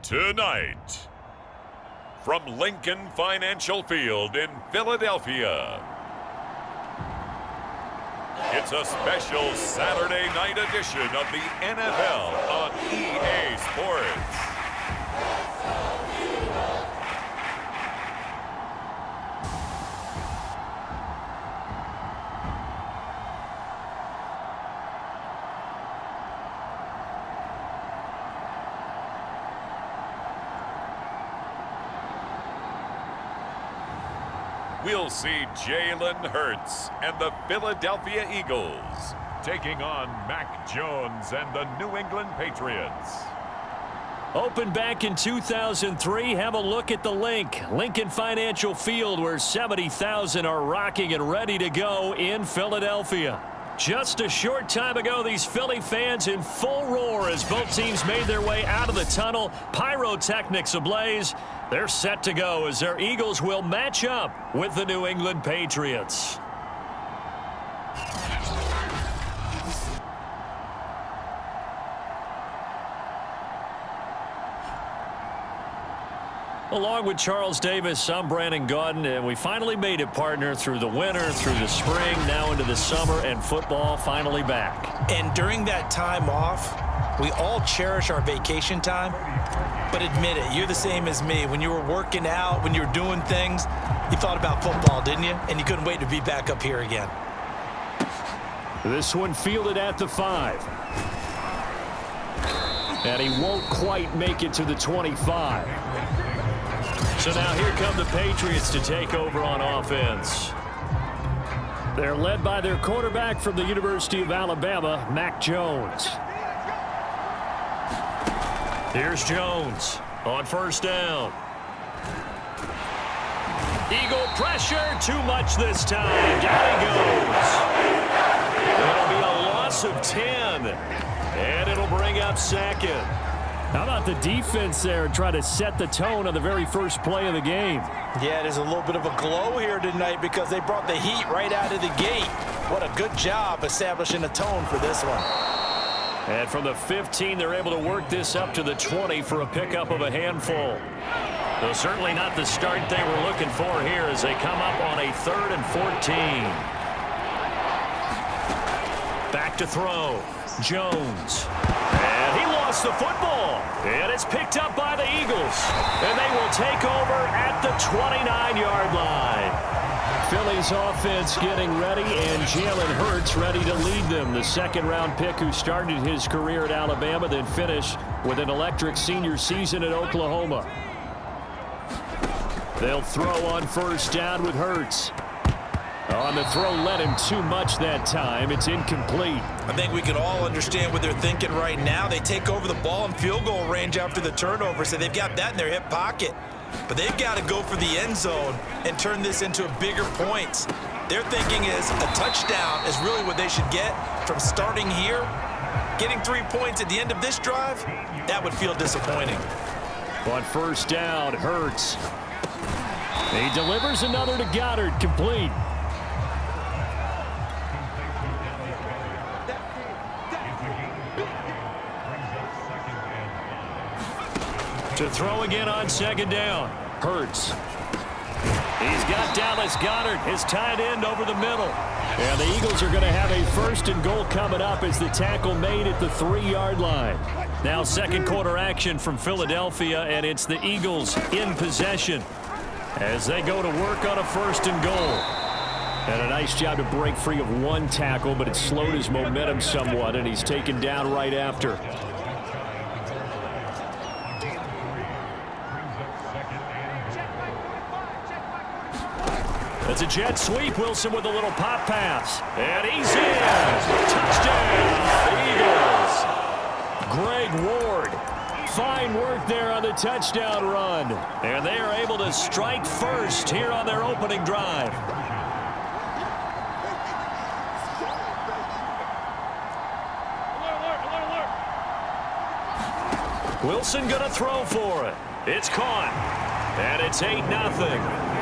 Tonight, from Lincoln Financial Field in Philadelphia, it's a special Saturday night edition of the NFL on EA Sports. We'll see Jalen Hurts and the Philadelphia Eagles taking on Mac Jones and the New England Patriots. Opened back in 2003, have a look at the Lincoln Financial Field, where 70,000 are rocking and ready to go in Philadelphia. Just a short time ago, these Philly fans in full roar as both teams made their way out of the tunnel. Pyrotechnics ablaze. They're set to go as their Eagles will match up with the New England Patriots. Along with Charles Davis, I'm Brandon Gaudin, and we finally made it, partner, through the winter, through the spring, now into the summer, and football finally back. And during that time off, we all cherish our vacation time. But admit it, you're the same as me. When you were working out, when you were doing things, you thought about football, didn't you? And you couldn't wait to be back up here again. This one fielded at the 5. And he won't quite make it to the 25. So now here come the Patriots to take over on offense. They're led by their quarterback from the University of Alabama, Mac Jones. Here's Jones on first down. Eagle pressure, too much this time. Down he goes. It'll be a loss of 10, and it'll bring up second. How about the defense there try to set the tone on the very first play of the game? Yeah, there's a little bit of a glow here tonight because they brought the heat right out of the gate. What a good job establishing a tone for this one. And from the 15, they're able to work this up to the 20 for a pickup of a handful. Though certainly not the start they were looking for here as they come up on a 3rd and 14. Back to throw. Jones. And he lost the football. And it's picked up by the Eagles. And they will take over at the 29-yard line. Philly's offense getting ready, and Jalen Hurts ready to lead them. The second-round pick who started his career at Alabama, then finished with an electric senior season at Oklahoma. They'll throw on first down with Hurts. On the throw, led him too much that time. It's incomplete. I think we can all understand what they're thinking right now. They take over the ball in field goal range after the turnover, so they've got that in their hip pocket. But they've got to go for the end zone and turn this into bigger points. Their thinking is a touchdown is really what they should get from starting here. Getting 3 points at the end of this drive, that would feel disappointing. On first down, Hurts. He delivers another to Goddard, complete. To throw again on second down. Hurts. He's got Dallas Goedert, his tight end, over the middle. And the Eagles are going to have a 1st and goal coming up as the tackle made at the 3-yard line. Now second quarter action from Philadelphia, and it's the Eagles in possession as they go to work on a 1st and goal. And a nice job to break free of one tackle, but it slowed his momentum somewhat, and he's taken down right after. It's a jet sweep. Wilson with a little pop pass. And he's in. Touchdown, Eagles. Greg Ward. Fine work there on the touchdown run. And they are able to strike first here on their opening drive. Wilson going to throw for it. It's caught. And it's 8-0.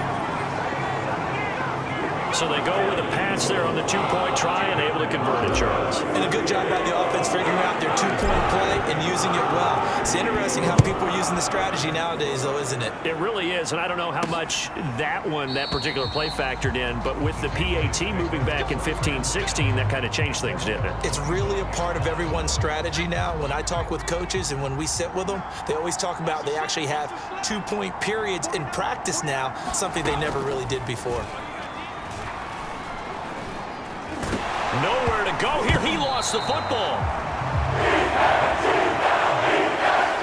So they go with a pass there on the two-point try and able to convert it, Charles. And a good job by the offense figuring out their two-point play and and using it well. It's interesting how people are using the strategy nowadays, though, isn't it? It really is, and I don't know how much that particular play factored in, but with the PAT moving back in 15-16, that kind of changed things, didn't it? It's really a part of everyone's strategy now. When I talk with coaches and when we sit with them, they always talk about they actually have 2-point periods in practice now, something they never really did before. Nowhere to go here. He lost the football.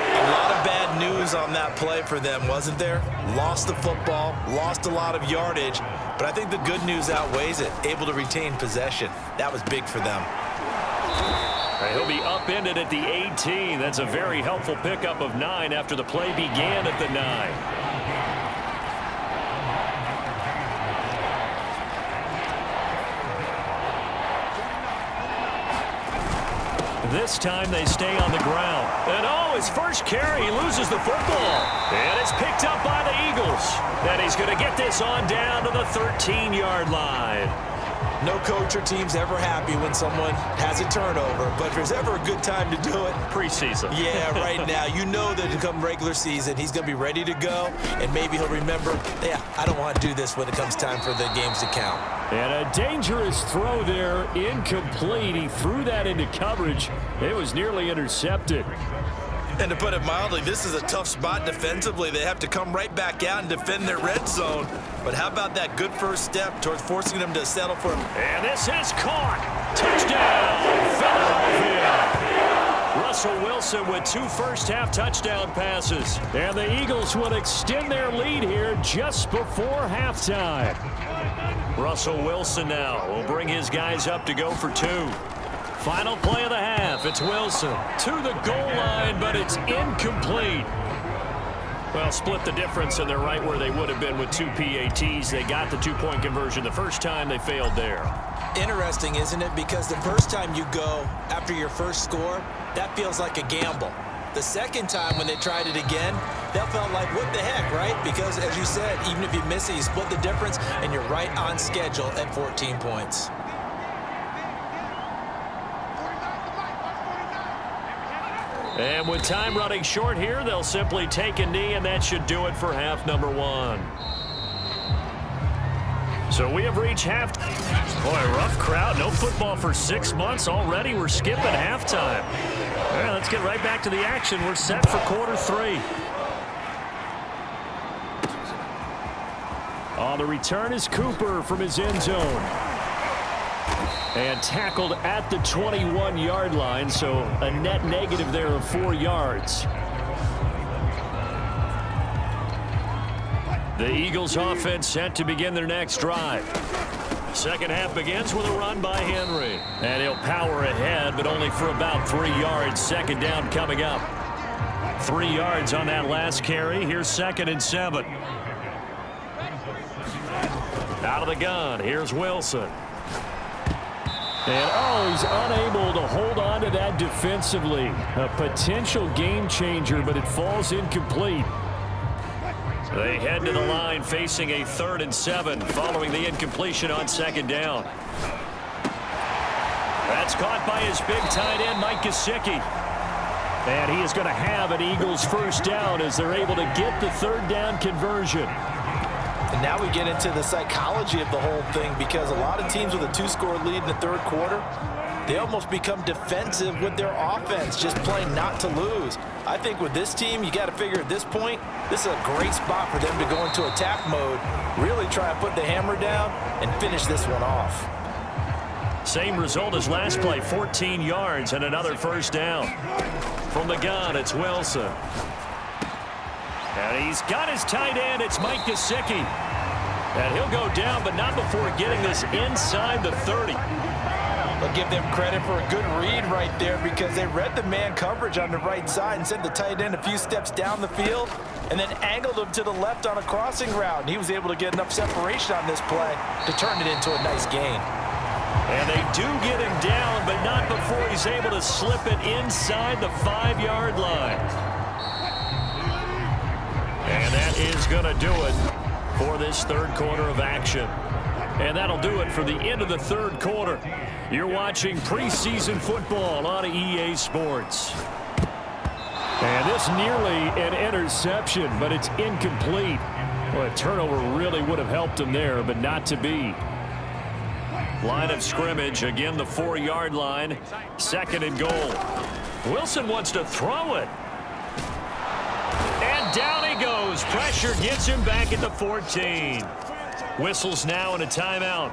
A lot of bad news on that play for them, wasn't there? Lost the football, lost a lot of yardage, but I think the good news outweighs it. Able to retain possession. That was big for them. He'll be upended at the 18. That's a very helpful pickup of 9 after the play began at the 9. This time they stay on the ground. And his first carry, he loses the football. And it's picked up by the Eagles. And he's going to get this on down to the 13-yard line. No coach or team's ever happy when someone has a turnover, but if there's ever a good time to do it, preseason. Yeah, right now. You know that come regular season, he's going to be ready to go, and maybe he'll remember, yeah, I don't want to do this when it comes time for the games to count. And a dangerous throw there, incomplete. He threw that into coverage. It was nearly intercepted. And to put it mildly, this is a tough spot defensively. They have to come right back out and defend their red zone. But how about that good first step towards forcing them to settle for him? And this is caught. Touchdown, Philadelphia. Russell Wilson with 2 first-half touchdown passes. And the Eagles will extend their lead here just before halftime. Russell Wilson now will bring his guys up to go for 2. Final play of the half. It's Wilson to the goal line, but it's incomplete. Well, split the difference, and they're right where they would have been with 2 PATs. They got the 2-point conversion the first time. They failed there. Interesting, isn't it? Because the first time you go after your first score, that feels like a gamble. The second time when they tried it again, that felt like, what the heck, right? Because, as you said, even if you miss it, you split the difference, and you're right on schedule at 14 points. And with time running short here, they'll simply take a knee, and that should do it for half number 1. So we have reached half. Boy, rough crowd. No football for 6 months already. We're skipping halftime. All right, let's get right back to the action. We're set for quarter 3. On the return is Cooper from his end zone. And tackled at the 21-yard line, so a net negative there of 4 yards. The Eagles offense set to begin their next drive. Second half begins with a run by Henry. And he'll power ahead, but only for about 3 yards. Second down coming up. 3 yards on that last carry. Here's 2nd and 7. Out of the gun, here's Wilson. And, he's unable to hold on to that defensively. A potential game changer, but it falls incomplete. They head to the line facing a 3rd and 7 following the incompletion on 2nd down. That's caught by his big tight end, Mike Gesicki. And he is going to have an Eagles first down as they're able to get the 3rd down conversion. And now we get into the psychology of the whole thing, because a lot of teams with a 2-score lead in the 3rd quarter, they almost become defensive with their offense, just playing not to lose. I think with this team, you got to figure at this point, this is a great spot for them to go into attack mode, really try and put the hammer down and finish this one off. Same result as last play, 14 yards and another first down. From the gun, it's Wilson. And he's got his tight end. It's Mike Gesicki. And he'll go down, but not before getting this inside the 30. I'll give them credit for a good read right there, because they read the man coverage on the right side and sent the tight end a few steps down the field and then angled him to the left on a crossing route. And he was able to get enough separation on this play to turn it into a nice gain. And they do get him down, but not before he's able to slip it inside the 5-yard line. And that is going to do it for this 3rd quarter of action. And that'll do it for the end of the 3rd quarter. You're watching preseason football on EA Sports. And this nearly an interception, but it's incomplete. Well, a turnover really would have helped him there, but not to be. Line of scrimmage, again the 4-yard line. 2nd and goal. Wilson wants to throw it. And down he goes. Pressure gets him back at the 14. Whistles now and a timeout.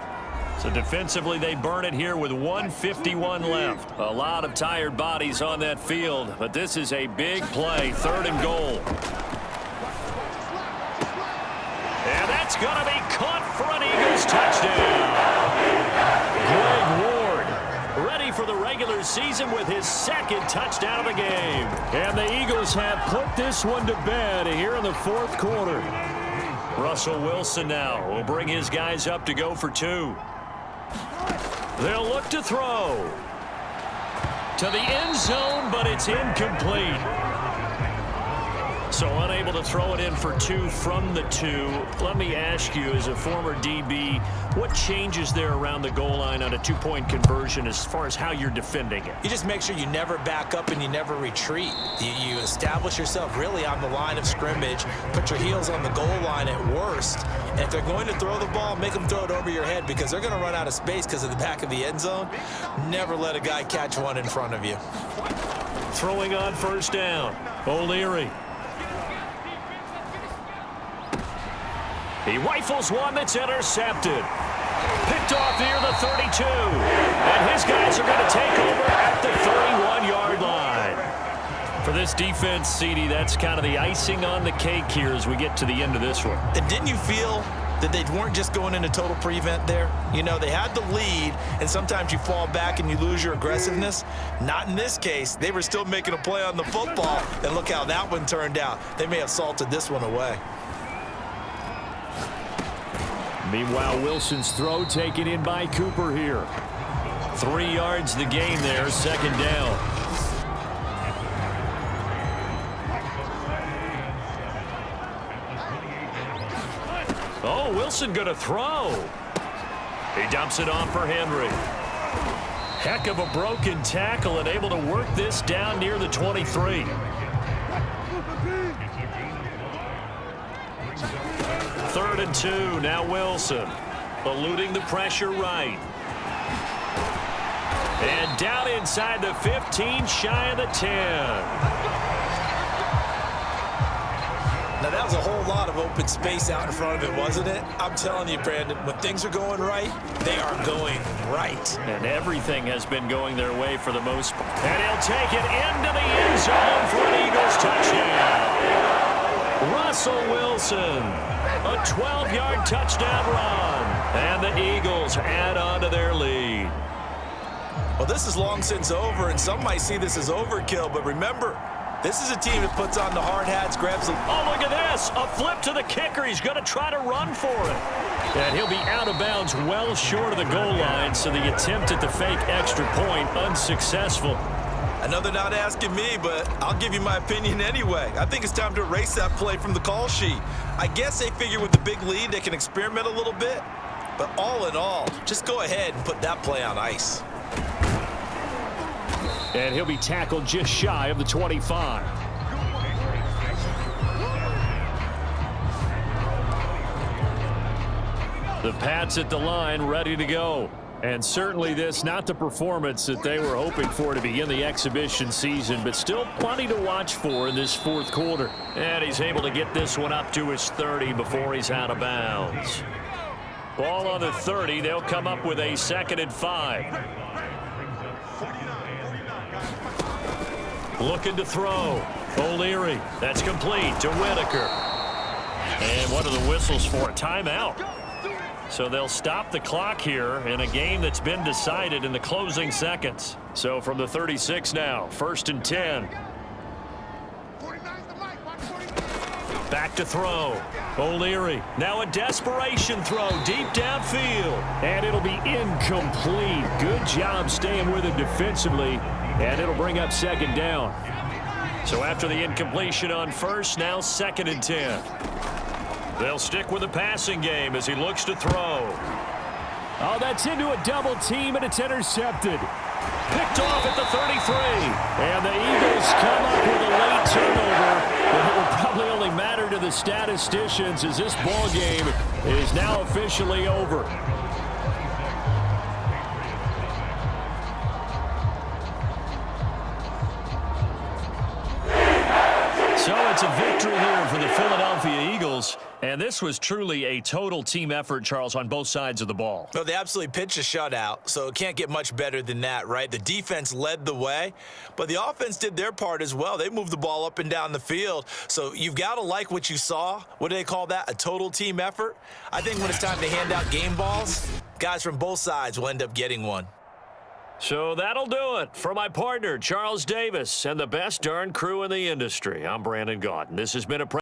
So defensively they burn it here with 1:51 left. A lot of tired bodies on that field, but this is a big play. 3rd and goal. And that's going to be caught for an Eagles touchdown. Greg Ward ready for the regular season with his 2nd touchdown of the game. And the Eagles have put this one to bed here in the 4th quarter. Russell Wilson now will bring his guys up to go for 2. They'll look to throw to the end zone, but it's incomplete. So unable to throw it in for 2 from the 2. Let me ask you, as a former DB, what changes there around the goal line on a 2-point conversion as far as how you're defending it? You just make sure you never back up and you never retreat. You establish yourself really on the line of scrimmage, put your heels on the goal line at worst, and if they're going to throw the ball, make them throw it over your head because they're going to run out of space because of the back of the end zone. Never let a guy catch one in front of you. Throwing on 1st down. O'Leary. He rifles one that's intercepted. Picked off near the 32. And his guys are going to take over at the 31-yard line. For this defense, CD, that's kind of the icing on the cake here as we get to the end of this one. And didn't you feel that they weren't just going into total prevent there? You know, they had the lead, and sometimes you fall back and you lose your aggressiveness. Not in this case. They were still making a play on the football, and look how that one turned out. They may have salted this one away. Meanwhile, Wilson's throw taken in by Cooper here. 3 yards the gain there, 2nd down. Oh, Wilson going to throw. He dumps it on for Henry. Heck of a broken tackle and able to work this down near the 23. 3rd and 2. Now Wilson eluding the pressure right. And down inside the 15, shy of the 10. Now, that was a whole lot of open space out in front of it, wasn't it? I'm telling you, Brandon, when things are going right, they are going right. And everything has been going their way for the most part. And he'll take it into the end zone for an Eagles touchdown. Russell Wilson, a 12-yard touchdown run. And the Eagles add on to their lead. Well, this is long since over, and some might see this as overkill, but remember, this is a team that puts on the hard hats, grabs the... Oh, look at this. A flip to the kicker. He's going to try to run for it. And he'll be out of bounds well short of the goal line, so the attempt at the fake extra point unsuccessful. I know they're not asking me, but I'll give you my opinion anyway. I think it's time to erase that play from the call sheet. I guess they figure with the big lead they can experiment a little bit. But all in all, just go ahead and put that play on ice. And he'll be tackled just shy of the 25. The Pats at the line ready to go. And certainly this not the performance that they were hoping for to begin the exhibition season, but still plenty to watch for in this 4th quarter. And he's able to get this one up to his 30 before he's out of bounds. Ball on the 30. They'll come up with a 2nd and 5. Looking to throw. O'Leary. That's complete to Whitaker. And what are the whistles for? A timeout. So they'll stop the clock here in a game that's been decided in the closing seconds. So from the 36 now, 1st and 10. Back to throw. O'Leary. Now a desperation throw deep downfield. And it'll be incomplete. Good job staying with it defensively. And it'll bring up 2nd down. So after the incompletion on 1st, now 2nd and 10. They'll stick with the passing game as he looks to throw. Oh, that's into a double team, and it's intercepted. Picked off at the 33. And the Eagles come up with a late the statisticians as this ball game is now officially over. So it's a victory here for the Philadelphia Eagles, and this was truly a total team effort, Charles, on both sides of the ball. No, they absolutely pitched a shutout, so it can't get much better than that, right? The defense led the way, but the offense did their part as well. They moved the ball up and down the field, so you've got to like what you saw. What do they call that? A total team effort? I think when it's time to hand out game balls, guys from both sides will end up getting one. So that'll do it for my partner, Charles Davis, and the best darn crew in the industry. I'm Brandon Gaudin. This has been a